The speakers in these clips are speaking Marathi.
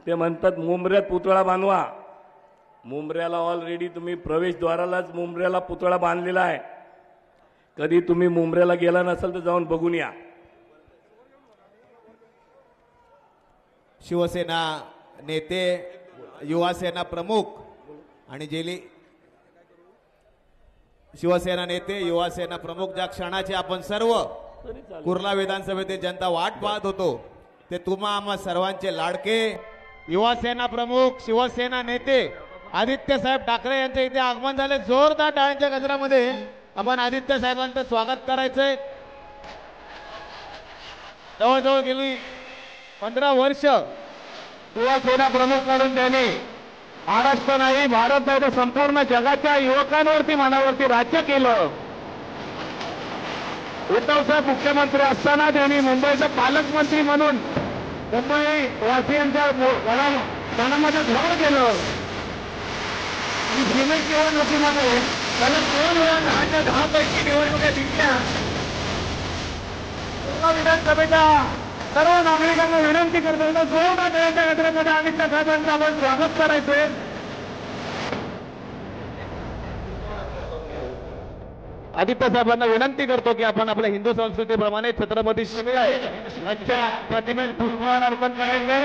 ते म्हणतात मुंबऱ्यात पुतळा बांधवा. मुंबऱ्याला ऑलरेडी तुम्ही प्रवेशद्वारालाच मुंबऱ्याला पुतळा बांधलेला आहे. कधी तुम्ही मुंबऱ्याला गेला नसेल तर जाऊन बघून या. शिवसेना नेते, युवासेना प्रमुख आणि शिवसेना नेते, युवासेना प्रमुख, ज्या क्षणाची आपण सर्व कुर्ला विधानसभेतील जनता वाट पाहत होतो, ते तुम्हा आम्हा सर्वांचे लाडके युवासेना प्रमुख, शिवसेना नेते आदित्य साहेब ठाकरे यांचे इथे आगमन झाले. जोरदार टाळ्यांच्या गजरामध्ये आपण आदित्य साहेबांचं स्वागत करायचंय. जवळजवळ गेली 15 वर्ष शिवसेना प्रमुख म्हणून त्यांनी महाराष्ट्र नाही, भारत नाही तर संपूर्ण जगाच्या युवकांवरती, मनावरती राज्य केलं. उद्धव साहेब मुख्यमंत्री असताना त्यांनी मुंबईचा पालकमंत्री म्हणून मुंबई वासियांच्या मनामध्ये घर केलं. आणि सीमेत निवडणुकीमध्ये त्याला 2 वेळा 10 पैकी निवडणुका जिंकल्या. विधानसभेच्या सर्व नागरिकांना विनंती करतो, जोरदार टाळ्यांच्या गजरामध्ये आदित्य साहेबांचं आपण स्वागत करायचंय. आदित्य साहेबांना विनंती करतो की आपण आपल्या हिंदू संस्कृतीप्रमाणे छत्रपती शिवाजी प्रतिमेस पुष्पहार अर्पण करायचे.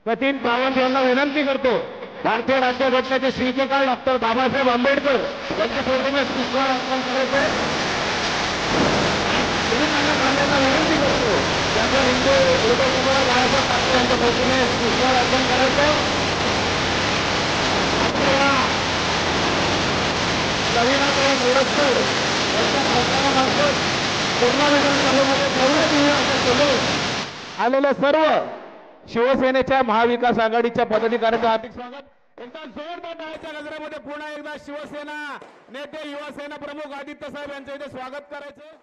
सचिन सावंत यांना विनंती करतो, भारतीय राज्यघटनेचे शिल्पकार डॉक्टर बाबासाहेब आंबेडकर यांच्या प्रतिमेस पुष्पहार अर्पण करायचे. विनंती करतो की आपण हिंदू लोकसभा बाळासाहेब ठाकरे यांच्या प्रतिमेस पुष्पहार अर्पण करायचं. रविनाथराव मोडककर यांच्या सरकारमार्फत पूर्णा विधानसभेमध्ये आलेल्या सर्व शिवसेनेच्या महाविकास आघाडीच्या पदाधिकाऱ्यांचं हार्दिक स्वागत. एकदा जोरदार टाळ्यांच्या गजरामध्ये पुन्हा एकदा शिवसेना नेते, युवासेना प्रमुख आदित्य साहेब यांचं इथे स्वागत करायचं.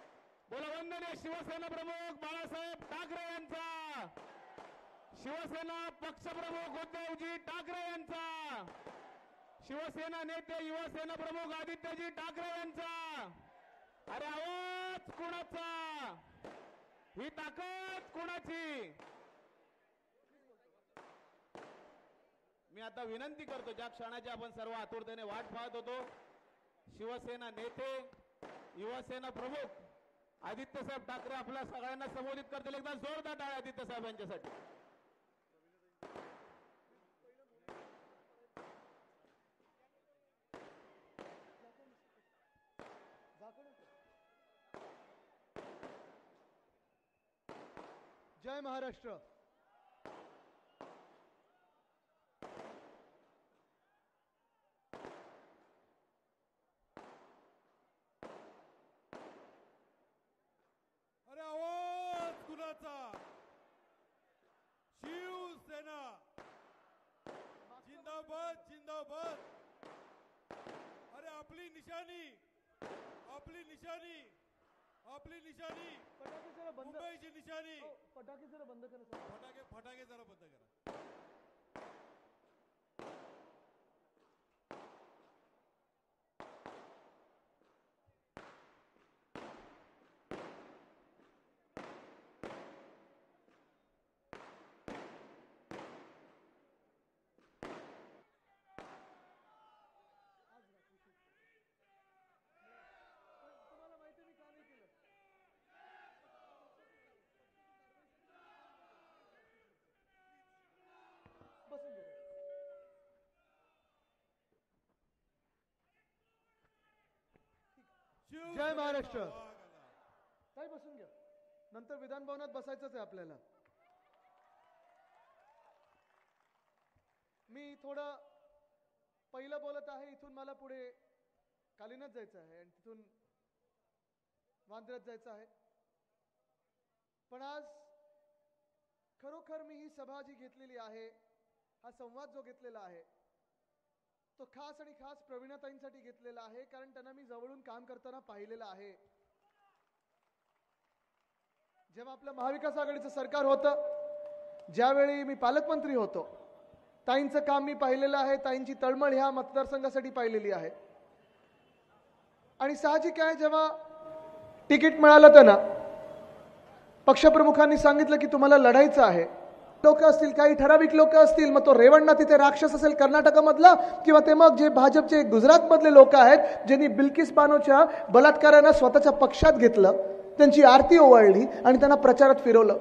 बोला वंदनीय शिवसेना प्रमुख बाळासाहेब ठाकरे यांचा, शिवसेना पक्षप्रमुख उद्धवजी ठाकरे यांचा, शिवसेना नेते, युवासेना प्रमुख आदित्यजी ठाकरे यांचा. अरे आवाज कुणाचा, ही ताकद कुणाची. मी आता विनंती करतो, ज्या क्षणाची आपण सर्व आतुरतेने वाट पाहत होतो, शिवसेना नेते, युवासेना प्रमुख आदित्य साहेब ठाकरे आपल्या सगळ्यांना संबोधित करतील. एकदा जोरदार टाळ्या आदित्य साहेब यांच्यासाठी. जय महाराष्ट्र. अरे आवाज कुणाचा, शिवसेना जिंदाबाद जिंदाबाद. अरे आपली निशाणी, आपली निशाणी, आपली निशाणी मुंबईची निशाणी. फटाके जरा बंद करा. फटाके जरा बंद करा. जय महाराष्ट्र. काय बसून घ्या, नंतर विधान भवनात बसायचंच आहे आपल्याला. मी थोडं पहिलं बोलत आहे. इथून मला पुढे कालीनाथ जायचं आहे आणि तिथून वांद्र्यात जायचं आहे. पण आज खरोखर मी ही सभा जी घेतलेली आहे, हा संवाद जो घेतलेला आहे, तो खास आणि खास प्रवीणाताईंसाठी घेतलेला आहे. कारण त्यांना मी जवळून काम करताना पाहिलेलं आहे. जेव्हा आपलं महाविकास आघाडीचं सरकार होतं, ज्यावेळी मी पालकमंत्री होतो, ताईंचं काम मी पाहिलेलं आहे. ताईंची तळमळ ह्या मतदारसंघासाठी पाहिलेली आहे. आणि साहजिक आहे, जेव्हा तिकीट मिळालं होतं ना, पक्षप्रमुखांनी सांगितलं की तुम्हाला लढायचं आहे. लोक असतील, काही ठराविक लोक असतील, मग तो रेवण्णा तिथे राक्षस असेल कर्नाटकामधला, किंवा ते मग जे भाजपचे गुजरातमधले लोक आहेत ज्यांनी बिल्किस बानोच्या बलात्कारानं स्वतःच्या पक्षात घेतलं, त्यांची आरती ओवाळली आणि त्यांना प्रचारात फिरवलं.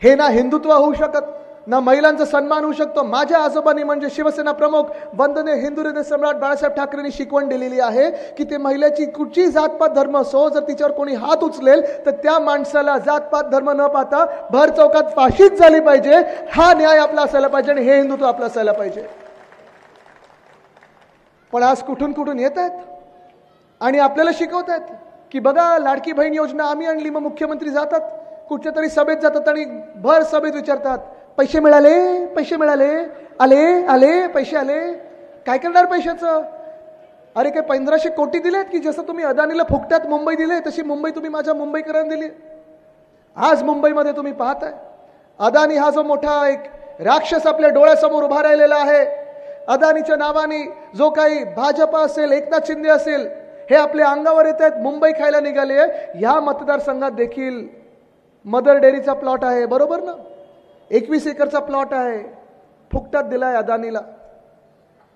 हे ना हिंदुत्व होऊ शकत, ना महिलांचा सन्मान होऊ शकतो. माझ्या आजोबांनी म्हणजे शिवसेना प्रमुख वंदनीय हिंदू हृदय सम्राट बाळासाहेब ठाकरेंनी शिकवण दिलेली आहे की ते महिलेची कुठची जातपात धर्म असो, जर तिच्यावर कोणी हात उचलेल तर त्या माणसाला जातपात धर्म न पाहता भर चौकात फाशीच झाली पाहिजे. हा न्याय आपला असायला पाहिजे आणि हे हिंदुत्व आपलं असायला पाहिजे. पण आज कुठून कुठून येत आहेत आणि आपल्याला शिकवत आहेत की बघा लाडकी बहीण योजना आम्ही आणली. मग मुख्यमंत्री जातात कुठच्या तरी सभेत जातात आणि भर सभेत विचारतात पैसे मिळाले, पैसे मिळाले, आले आले पैसे आले. काय करणार पैशाचं? अरे काय 1500 कोटी दिलेत की जसं तुम्ही अदानीला फुकट्यात मुंबई दिले तशी मुंबई तुम्ही माझ्या मुंबईकरांना दिली. आज मुंबईमध्ये तुम्ही पाहताय अदानी हा जो मोठा एक राक्षस आपल्या डोळ्यासमोर उभा राहिलेला आहे. अदानीच्या नावाने जो काही भाजपा असेल, एकनाथ शिंदे असेल, हे आपल्या अंगावर येत आहेत, मुंबई खायला निघाले. या मतदारसंघात देखील मदर डेअरीचा प्लॉट आहे, बरोबर ना, 21 एकरचा प्लॉट आहे, फुकटात दिलाय अदानीला.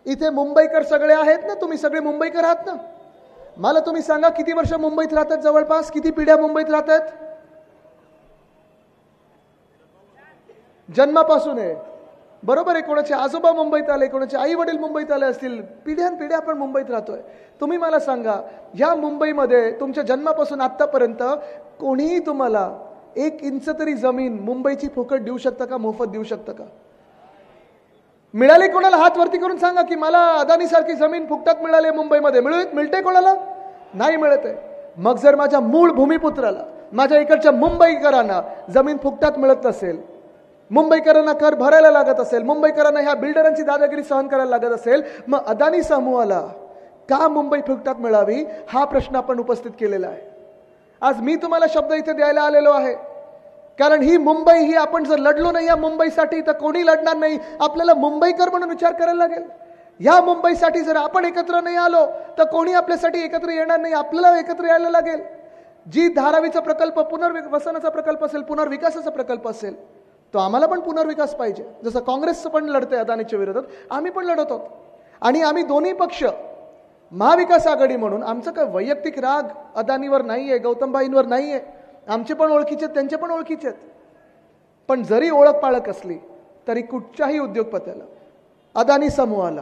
इथे मुंबईकर सगळे आहेत ना, तुम्ही सगळे मुंबईकर आहात ना. मला तुम्ही सांगा किती वर्ष मुंबईत राहतात, जवळपास किती पिढ्या मुंबईत राहतात? जन्मापासून आहे, बरोबर आहे. कोणाचे आजोबा मुंबईत आले, कोणाचे आई वडील मुंबईत आले असतील, पिढ्यानपिढ्या आपण मुंबईत राहतोय. तुम्ही मला सांगा या मुंबईमध्ये तुमच्या जन्मापासून आतापर्यंत कोणीही तुम्हाला 1 इंच तरी जमीन मुंबईची फुकट देऊ शकता का, मोफत देऊ शकता का? मिळाले कोणाला? हात वरती करून सांगा की मला अदानी सारखी जमीन फुकटात मिळाली मुंबईमध्ये. मिळते कोणाला? नाही मिळत आहे. मग जर माझ्या मूळ भूमिपुत्राला, माझ्या इकडच्या मुंबईकरांना जमीन फुकटात मिळत नसेल, मुंबईकरांना कर भरायला लागत असेल, मुंबईकरांना ह्या बिल्डरांची दादागिरी सहन करायला लागत असेल, मग अदानी समूहाला का मुंबई फुकटात मिळावी हा प्रश्न आपण उपस्थित केलेला आहे. आज मी तुम्हाला शब्द इथे द्यायला आलेलो आहे कारण ही मुंबई, ही आपण जर लढलो नाही या मुंबईसाठी तर कोणी लढणार नाही. आपल्याला मुंबईकर म्हणून विचार करायला लागेल. या मुंबईसाठी जर आपण एकत्र नाही आलो तर कोणी आपल्यासाठी एकत्र येणार नाही. आपल्याला एकत्र यायला लागेल. जी धारावीचा प्रकल्प पुनर्वसनाचा प्रकल्प असेल, पुनर्विकासाचा प्रकल्प असेल, तो आम्हाला पण पुनर्विकास पाहिजे. जसं काँग्रेस पण लढते अदानीच्या विरोधात, आम्ही पण लढत आहोत. आणि आम्ही दोन्ही पक्ष महाविकास आघाडी म्हणून, आमचं काय वैयक्तिक राग अदानीवर नाहीये, गौतमबाईंवर नाहीये. आमचे पण ओळखीचे आहेत, त्यांचे पण ओळखीचे आहेत. पण जरी ओळख पाळक असली तरी कुठच्याही उद्योगपत्याला, अदानी समूहाला,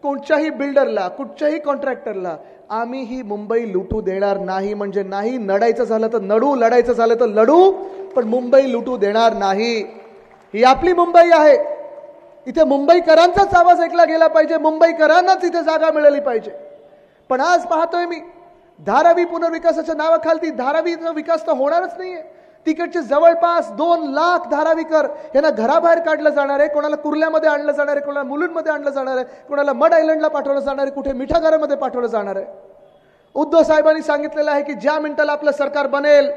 कोणत्याही बिल्डरला, कुठच्याही कॉन्ट्रॅक्टरला आम्ही ही मुंबई लुटू देणार नाही. म्हणजे नाही. नडायचं झालं तर नडू, लढायचं झालं तर लढू, पण मुंबई लुटू देणार नाही. ही आपली मुंबई आहे. इथे मुंबईकरांचाच आवाज ऐकला गेला पाहिजे, मुंबईकरांनाच इथे जागा मिळाली पाहिजे. पण आज पाहतोय मी धारावी पुनर्विकासाच्या नावाखाली धारावीचा विकास तर होणारच नाहीये. तिकडचे जवळपास 2 लाख धारावीकर यांना घराबाहेर काढलं जाणार आहे. कोणाला कुर्ल्यामध्ये आणलं जाणार आहे, कोणाला मुलुंडमध्ये आणलं जाणार आहे, कोणाला मड आयलंडला पाठवलं जाणार आहे, कुठे मिठागरामध्ये पाठवलं जाणार आहे. उद्धव साहेबांनी सांगितलेलं आहे की ज्या मिनिटाला आपलं सरकार बनेल,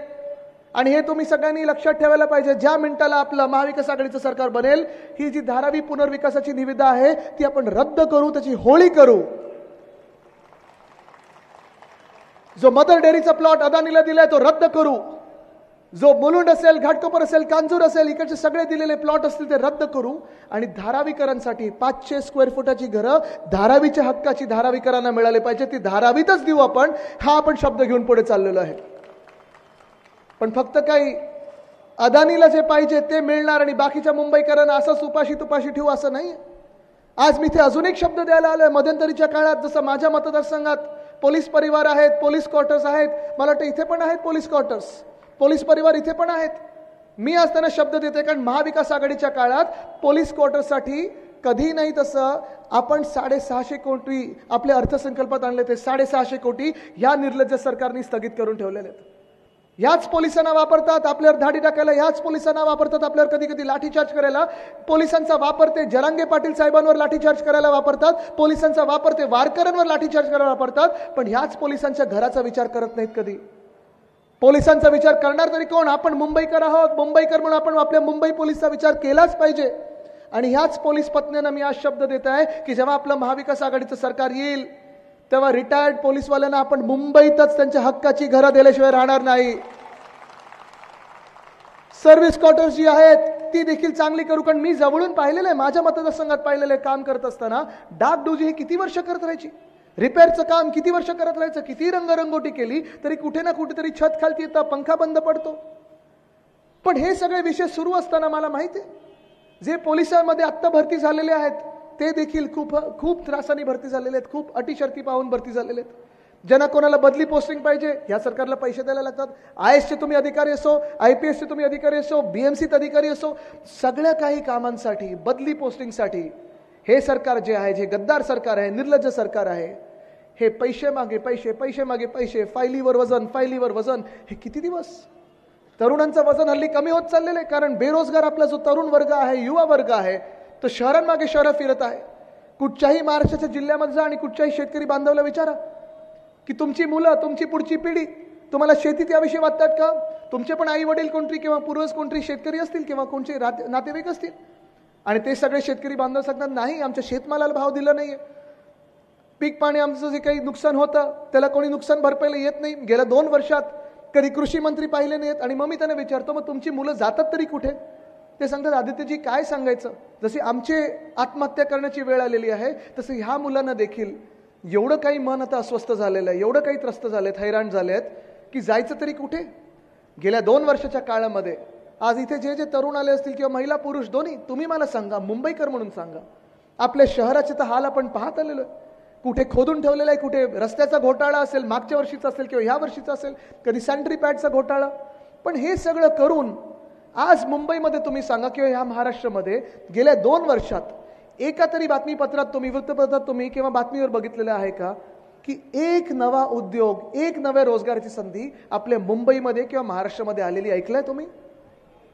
आणि हे तुम्ही सगळ्यांनी लक्षात ठेवायला पाहिजे, ज्या मिनिटाला आपलं महाविकास आघाडीचं सरकार बनेल, ही जी धारावी पुनर्विकासाची निविदा आहे ती आपण रद्द करू, त्याची होळी करू. जो मदर डेअरीचा प्लॉट अदानीला दिलाय तो रद्द करू. जो मुलुंड असेल, घाटकोपर असेल, कांजूर असेल, इकडचे सगळे दिलेले प्लॉट असतील ते रद्द करू. आणि धारावीकरांसाठी 500 स्क्वेअर फुटाची घरं धारावीच्या हक्काची धारावीकरांना मिळाले पाहिजे. ती धारावीतच देऊ आपण. हा आपण शब्द घेऊन पुढे चाललेलो आहे. पण फक्त काही अदानीला जे पाहिजे ते मिळणार आणि बाकीच्या मुंबईकरांना असंच उपाशी तुपाशी ठेवू असं नाही. आज मी इथे अजून एक शब्द द्यायला आलोय. मध्यंतरीच्या काळात जसं माझ्या मतदारसंघात पोलीस परिवार आहेत, पोलीस क्वार्टर्स आहेत, मला वाटतं इथे पण आहेत पोलीस क्वार्टर्स, पोलीस परिवार इथे पण आहेत. मी आज त्यांना शब्द देते कारण महाविकास आघाडीच्या काळात पोलीस क्वार्टर्ससाठी कधी नाही तसं आपण 650 कोटी आपल्या अर्थसंकल्पात आणले. ते 650 कोटी या निर्लज्ज सरकारने स्थगित करून ठेवलेले आहेत. ह्याच पोलिसांना वापरतात आपल्यावर धाडी टाकायला, ह्याच पोलिसांना वापरतात आपल्यावर कधी कधी लाठीचार्ज करायला. पोलिसांचा वापर ते जरांगे पाटील साहेबांवर लाठीचार्ज करायला वापरतात, पोलिसांचा वापर ते वारकऱ्यांवर लाठीचार्ज करायला वापरतात. पण ह्याच पोलिसांच्या घराचा विचार करत नाहीत कधी. पोलिसांचा विचार करणार तरी कोण? आपण मुंबईकर आहोत. मुंबईकर म्हणून आपण आपल्या मुंबई पोलिसचा विचार केलाच पाहिजे. आणि ह्याच पोलीस पत्न्यांना मी आज शब्द देत आहे की जेव्हा आपलं महाविकास आघाडीचं सरकार येईल तेव्हा रिटायर्ड पोलीसवाल्यांना आपण मुंबईतच त्यांच्या हक्काची घरं दिल्याशिवाय राहणार नाही. सर्व्हिस क्वार्टर्स जी आहेत ती देखील चांगली करू. कारण मी जवळून पाहिलेलं आहे, माझ्या मतदारसंघात पाहिलेलं आहे काम करत असताना. डागडुजी हे किती वर्ष करत राहायची, रिपेअरचं काम किती वर्ष करत राहायचं, किती रंगरंगोटी केली तरी कुठे ना कुठेतरी छत खालती येतं, पंखा बंद पडतो. पण हे सगळे विषय सुरू असताना मला माहिती आहे जे पोलिसांमध्ये आत्ता भरती झालेले आहेत ते देखील खूप खूप त्रासाने भरती झालेले आहेत, खूप अटी शर्ती पाहून भरती झालेले आहेत. ज्यांना कोणाला बदली पोस्टिंग पाहिजे ह्या सरकारला पैसे द्यायला लागतात. IAS चे तुम्ही अधिकारी असो, IPS चे तुम्ही अधिकारी असो, BMCत अधिकारी असो, सगळ्या काही कामांसाठी बदली पोस्टिंगसाठी हे सरकार जे आहे, जे गद्दार सरकार आहे, निर्लज्ज सरकार आहे, हे पैसे मागे पैसे, पैसे मागे पैसे, फायलीवर वजन, फायलीवर वजन, हे किती दिवस. तरुणांचं वजन हल्ली कमी होत चाललेलं आहे. कारण बेरोजगार आपला जो तरुण वर्ग आहे, युवा वर्ग आहे, तो शहरांमागे शहरं फिरत आहे. कुठच्याही महाराष्ट्राच्या जिल्ह्यामध्ये जा आणि कुठच्याही शेतकरी बांधवाला विचारा की तुमची मुलं, तुमची पुढची पिढी तुम्हाला शेतीत याविषयी वाटतात का. तुमचे पण आई वडील कोणतरी किंवा पूर्वज कोणतरी शेतकरी असतील किंवा कोणते नातेवाईक असतील आणि ते सगळे शेतकरी बांधव सांगतात नाही आमच्या शेतमालाला भाव दिला नाहीये, पीक पाणी आमचं जे काही नुकसान होतं त्याला कोणी नुकसान भरपाईला येत नाही. गेल्या 2 वर्षात कधी कृषी मंत्री पाहिले नाहीत. आणि मग मी त्यांना विचारतो मग तुमची मुलं जातात तरी कुठे. ते सांगतात आदित्यजी काय सांगायचं, जशी आमचे आत्महत्या करण्याची वेळ आलेली आहे तसं ह्या मुलांना देखील एवढं काही मन आता अस्वस्थ झालेलं आहे, एवढं काही त्रस्त झालेत, हैराण झालेत की जायचं तरी कुठे. गेल्या 2 वर्षाच्या काळामध्ये आज इथे जे जे तरुण आले असतील किंवा महिला पुरुष दोन्ही, तुम्ही मला सांगा, मुंबईकर म्हणून सांगा, आपल्या शहराचे तर हाल आपण पाहत आलेलो आहे. कुठे खोदून ठेवलेला आहे, कुठे रस्त्याचा घोटाळा असेल, मागच्या वर्षीचा असेल किंवा ह्या वर्षीचा असेल, कधी सॅनिटरी पॅडचा घोटाळा. पण हे सगळं करून आज मुंबईमध्ये तुम्ही सांगा किंवा ह्या महाराष्ट्रामध्ये गेल्या 2 वर्षात एका तरी बातमीपत्रात तुम्ही, वृत्तपत्रात तुम्ही किंवा बातमीवर बघितलेलं आहे का की एक नवा उद्योग, एक नव्या रोजगाराची संधी आपल्या मुंबईमध्ये किंवा महाराष्ट्रामध्ये आलेली ऐकलंय तुम्ही?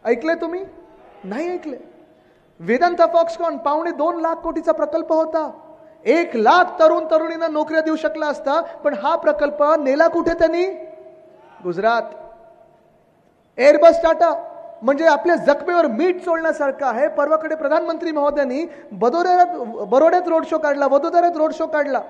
ऐकलंय तुम्ही? नाही ऐकलंय. वेदांता फॉक्सकॉन 2.25 लाख कोटीचा प्रकल्प होता. 1 लाख तरुण तरुणींना नोकऱ्या देऊ शकला असता. पण हा प्रकल्प नेला कुठे त्यांनी? गुजरात. एअरबस टाटा म्हणजे आपल्या जखमेवर मीठ चोळण्यासारखं आहे. परवाकडे प्रधानमंत्री महोदयांनी बरोड्यात रोड शो काढला, वडोदऱ्यात रोड शो काढला.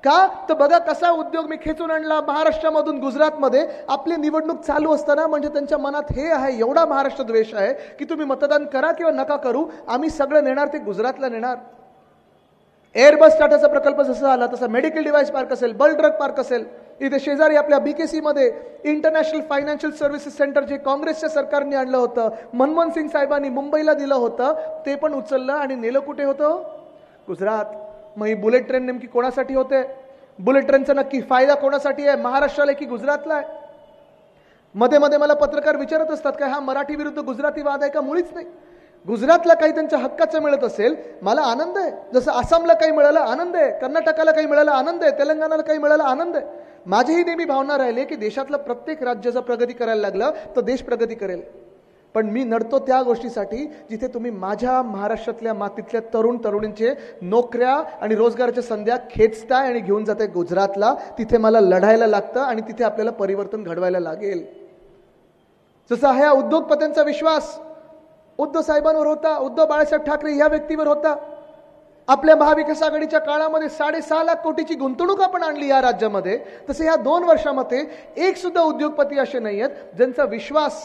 का तर बघा कसा उद्योग मी खेचून आणला महाराष्ट्रामधून गुजरातमध्ये. आपली निवडणूक चालू असताना म्हणजे त्यांच्या मनात हे आहे, एवढा महाराष्ट्र द्वेष आहे की तुम्ही मतदान करा किंवा नका करू, आम्ही सगळं नेणार ते गुजरातला नेणार. एअरबस टाटाचा प्रकल्प जसा आला तसा मेडिकल डिव्हाइस पार्क असेल, बल्क ड्रग पार्क असेल, इथे शेजारी आपल्या BKC मध्ये इंटरनॅशनल फायनान्शियल सर्व्हिसेस सेंटर जे काँग्रेसच्या सरकारने आणलं होतं, मनमोहन सिंग साहेबांनी मुंबईला दिलं होतं, ते पण उचललं आणि नेलं कुठे होतं? गुजरात. मग ही बुलेट ट्रेन नेमकी कोणासाठी होते? बुलेट ट्रेनचा नक्की फायदा कोणासाठी आहे? महाराष्ट्राला की गुजरातला आहे? मध्ये मध्ये मला पत्रकार विचारत असतात का हा मराठी विरुद्ध गुजराती वाद आहे का? मुळीच नाही. गुजरातला काही त्यांच्या हक्काचं मिळत असेल, मला आनंद आहे. जसं आसामला काही मिळालं आनंद आहे, कर्नाटकाला काही मिळालं आनंद आहे, तेलंगणाला काही मिळालं आनंद आहे. माझीही नेहमी भावना राहिली की देशातलं प्रत्येक राज्य जर प्रगती करायला लागलं तर देश प्रगती करेल. पण मी नडतो त्या गोष्टीसाठी जिथे तुम्ही माझ्या महाराष्ट्रातल्या मातीतल्या तरुण तरुणींचे नोकऱ्या आणि रोजगाराच्या संध्या खेचताय आणि घेऊन जाते गुजरातला. तिथे मला लढायला लागतं आणि तिथे आपल्याला परिवर्तन घडवायला लागेल. जसा ह्या उद्योगपत्यांचा विश्वास उद्धव साहेबांवर होता, उद्धव बाळासाहेब ठाकरे या व्यक्तीवर होता. आपल्या महाविकास आघाडीच्या काळामध्ये 6.5 लाख कोटीची गुंतवणूक आपण आणली या राज्यामध्ये. तसे ह्या 2 वर्षामध्ये एक सुद्धा उद्योगपती असे नाही आहेत ज्यांचा विश्वास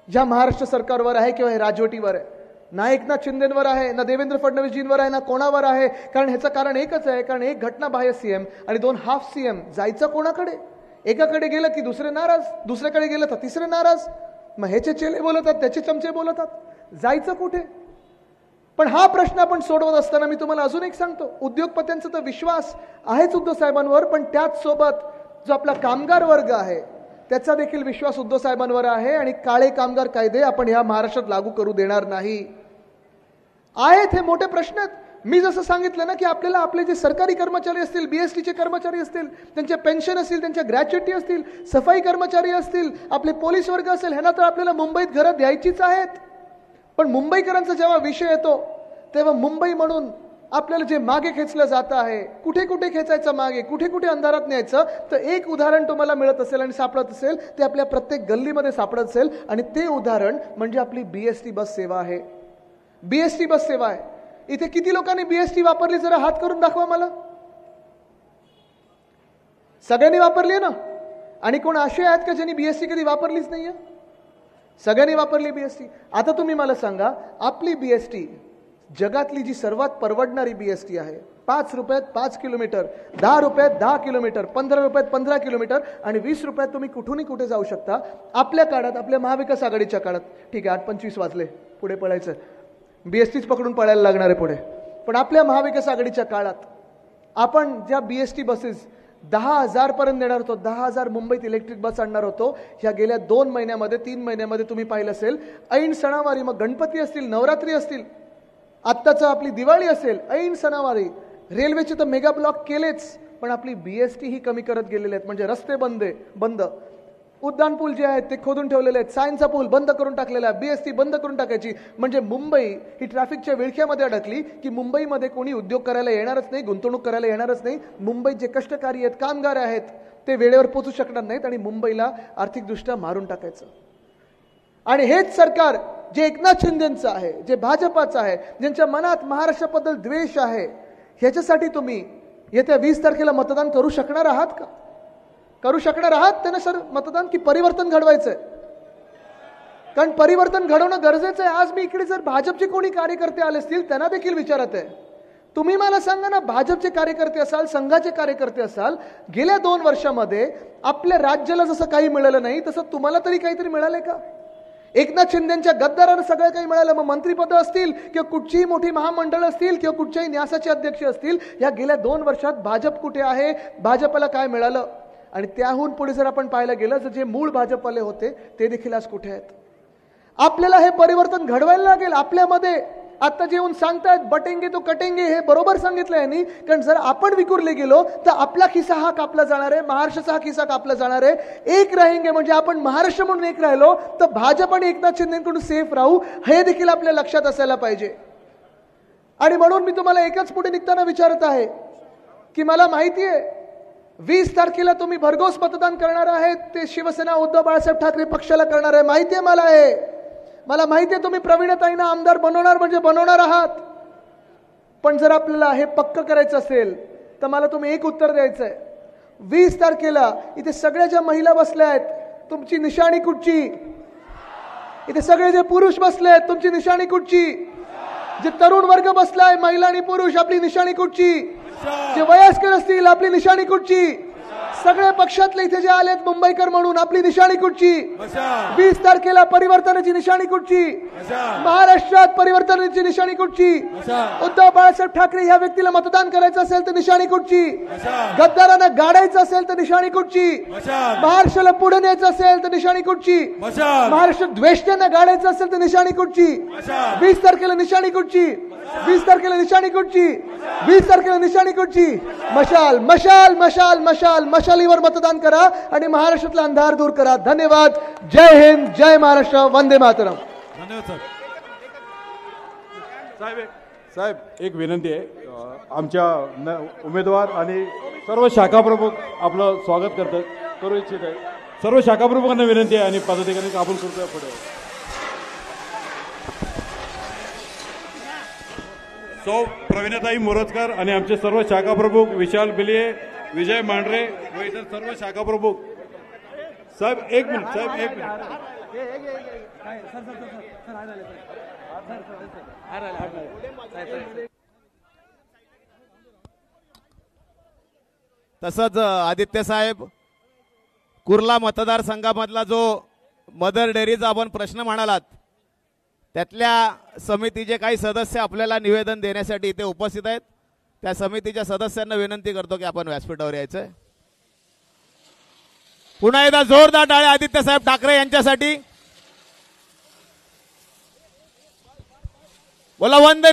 ज्या महाराष्ट्र सरकारवर आहे किंवा हे राजवटीवर आहे. ना एकनाथ शिंदेवर आहे, ना देवेंद्र फडणवीसजींवर आहे, ना कोणावर आहे. कारण ह्याचं कारण एकच आहे, कारण एक घटनाबाह्य CM आणि 2 हाफ CM. जायचं कोणाकडे? एकाकडे गेलं की दुसरे नाराज, दुसऱ्याकडे गेलं तर तिसरे नाराज, मग ह्याचे चेले बोलतात, त्याचे चमचे बोलतात. जायचं कुठे? पण हा प्रश्न आपण सोडवत असताना मी तुम्हाला अजून एक सांगतो, उद्योगपत्यांचा तर विश्वास आहेच उद्धव साहेबांवर, पण त्याच सोबत जो आपला कामगार वर्ग आहे त्याचा देखील विश्वास उद्धव साहेबांवर आहे. आणि काळे कामगार कायदे आपण ह्या महाराष्ट्रात लागू करू देणार नाही. आहेत हे मोठे प्रश्न आहेत. मी जसं सांगितलं ना की आपल्याला आपले जे सरकारी कर्मचारी असतील, BSTचे कर्मचारी असतील, त्यांचे पेन्शन असतील, त्यांच्या ग्रॅच्युटी असतील, सफाई कर्मचारी असतील, आपले पोलीस वर्ग असेल, ह्यांना तर आपल्याला मुंबईत घरं द्यायचीच आहेत. पण मुंबईकरांचा जेव्हा विषय येतो तेव्हा मुंबई म्हणून आपल्याला जे मागे खेचलं जातं आहे, कुठे कुठे खेचायचं मागे, कुठे कुठे अंधारात न्यायचं, तर एक उदाहरण तुम्हाला मिळत असेल आणि सापडत असेल ते आपल्या प्रत्येक गल्लीमध्ये सापडत असेल. आणि ते उदाहरण म्हणजे आपली BST बस सेवा आहे. BST बस सेवा आहे. इथे किती लोकांनी BST वापरली जरा हात करून दाखवा मला. सगळ्यांनी वापरली ना? आणि कोण असे आहेत का ज्यांनी BST कधी वापरलीच नाहीये? सगळ्यांनी वापरली बीएसटी. आता तुम्ही मला सांगा, आपली बीएसटी जगातली जी सर्वात परवडणारी बीएसटी आहे, 5 रुपयात 5 किलोमीटर, 10 रुपयात 10 किलोमीटर, 15 रुपयात 15 किलोमीटर आणि 20 रुपयात तुम्ही कुठूनही कुठे जाऊ शकता. आपल्या काळात, आपल्या महाविकास आघाडीच्या काळात, ठीक आहे 8:25 वाजले, पुढे पळायचं, बीएसटीच पकडून पळायला लागणार आहे पुढे, पण आपल्या महाविकास आघाडीच्या काळात आपण ज्या बीएसटी बसेस 10,000 पर्यंत देणार होतो, 10,000 मुंबईत इलेक्ट्रिक बस आणणार होतो, ह्या गेल्या 2 महिन्यामध्ये 3 महिन्यामध्ये तुम्ही पाहिलं असेल, ऐन सणावारी, मग गणपती असतील, नवरात्री असतील, आत्ताचं आपली दिवाळी असेल, ऐन सणावारी रेल्वेचे तर मेगा ब्लॉक केलेच, पण आपली बीएसटी ही कमी करत गेलेले आहेत. म्हणजे रस्ते बंद, उड्डाण पूल जे आहेत ते खोदून ठेवलेले आहेत, सायन्सचा पूल बंद करून टाकलेला आहे, बीएसटी बंद करून टाकायची. म्हणजे मुंबई ही ट्रॅफिकच्या विळख्यामध्ये अडकली की मुंबईमध्ये कोणी उद्योग करायला येणारच नाही, गुंतवणूक करायला येणारच नाही. मुंबईत जे कष्टकारी आहेत, कामगार आहेत, ते वेळेवर पोहोचू शकणार नाहीत आणि मुंबईला आर्थिकदृष्ट्या मारून टाकायचं. आणि हेच सरकार जे एकनाथ शिंदेचं आहे, जे भाजपाचं आहे, ज्यांच्या मनात महाराष्ट्राबद्दल द्वेष आहे, ह्याच्यासाठी तुम्ही येत्या 20 तारखेला मतदान करू शकणार आहात का? करू शकणार आहात त्यानं सर मतदान, की परिवर्तन घडवायचंय? कारण परिवर्तन घडवणं गरजेचं आहे. आज मी इकडे जर भाजपचे कोणी कार्यकर्ते आले असतील त्यांना देखील विचारत आहे, तुम्ही मला सांगा ना, भाजपचे कार्यकर्ते असाल, संघाचे कार्यकर्ते असाल, गेल्या 2 वर्षामध्ये आपल्या राज्याला जसं काही मिळालं नाही तसं तुम्हाला तरी काहीतरी मिळालंय का? एकनाथ शिंदेच्या गद्दारानं सगळं काही मिळालं. मग मंत्रिपद असतील किंवा कुठचीही मोठी महामंडळ असतील किंवा कुठच्याही न्यासाचे अध्यक्ष असतील, या गेल्या 2 वर्षात भाजप कुठे आहे, भाजपला काय मिळालं? आणि त्याहून पुढे जर आपण पाहायला गेलं तर जे मूळ भाजपवाले होते ते देखील आज कुठे आहेत? आपल्याला हे परिवर्तन घडवायला लागेल. आपल्यामध्ये आता जे येऊन सांगतायत बटेंगे तो कटेंगे, हे बरोबर सांगितलं यांनी. कारण जर आपण विखुरले गेलो तर आपला खिसा हा कापला जाणार आहे, महाराष्ट्राचा हा खिसा कापला जाणार आहे. एक राहेंगे म्हणजे आपण महाराष्ट्र म्हणून एक राहिलो तर भाजप आणि एकनाथ शिंदेकडून सेफ राहू, हे देखील आपल्या लक्षात असायला पाहिजे. आणि म्हणून मी तुम्हाला एकच पुढे निघताना विचारत आहे की मला माहिती आहे 20 तारखेला तुम्ही भरघोस मतदान करणार आहेत, ते शिवसेना उद्धव बाळासाहेब ठाकरे पक्षाला करणार आहे. माहिती आहे मला माहिती आहे तुम्ही प्रवीणताईंना आमदार बनवणार म्हणजे बनवणार आहात. पण जर आपल्याला हे पक्क करायचं असेल तर मला तुम्ही एक उत्तर द्यायचं आहे. 20 तारखेला इथे सगळ्या ज्या महिला बसल्या आहेत, तुमची निशाणी कुठची? इथे सगळे जे पुरुष बसले आहेत, तुमची निशाणी कुठची? जे तरुण वर्ग बसलाय, महिला आणि पुरुष, आपली निशाणी कुठची? जे वयस्कर असतील, आपली निशाणी कुठची? सगळे पक्षातले इथे जे आलेत मुंबईकर म्हणून, आपली निशाणी कुठची? 20 तारखेला परिवर्तनाची निशाणी कुठची? महाराष्ट्रात परिवर्तनाची निशाणी कुठची? उद्धव बाळासाहेब ठाकरे या व्यक्तीला मतदान करायचं असेल तर निशाणी कुठची? गद्दारांना गाडायचं असेल तर निशाणी कुठची? महाराष्ट्राला पुढे न्यायचं असेल तर निशाणी कुठची? महाराष्ट्र द्वेषांना गाडायचं असेल तर निशाणी कुठची? 20 तारखेला निशाणी कुठची? 20 तारखेला निशाणी कुठची? 20 तारखेला निशाणी कुठची? मशाल मशाल मशाल मशाल मशालीवर मतदान करा आणि महाराष्ट्रातला अंधार दूर करा. धन्यवाद. जय हिंद, जय महाराष्ट्र, वंदे मातरम. धन्यवाद साहेब. एक विनंती आहे, आमच्या उमेदवार आणि सर्व शाखा प्रमुख आपलं स्वागत करू इच्छित आहे. सर्व शाखा प्रमुखांना विनंती आहे आणि पदाधिकारी आपण करतोय पुढे. सौ प्रवीणताई मोरजकर आणि आमचे सर्व शाखा प्रमुख विशाल बिलिये, विजय मांढरे व इतर सर्व शाखा प्रमुख. साहेब एक मिनिट, साहेब एक मिनिट. तसंच आदित्य साहेब, कुर्ला मतदारसंघामधला जो मदर डेअरीचा आपण प्रश्न म्हणालात, त्यातल्या समितीचे काही सदस्य आपल्याला निवेदन देण्यासाठी इथे उपस्थित आहेत. त्या समितीच्या सदस्यांना विनंती करतो की आपण व्यासपीठावर यायचंय. पुन्हा एकदा जोरदार टाळ्या आदित्य साहेब ठाकरे यांच्यासाठी. बोला वंदे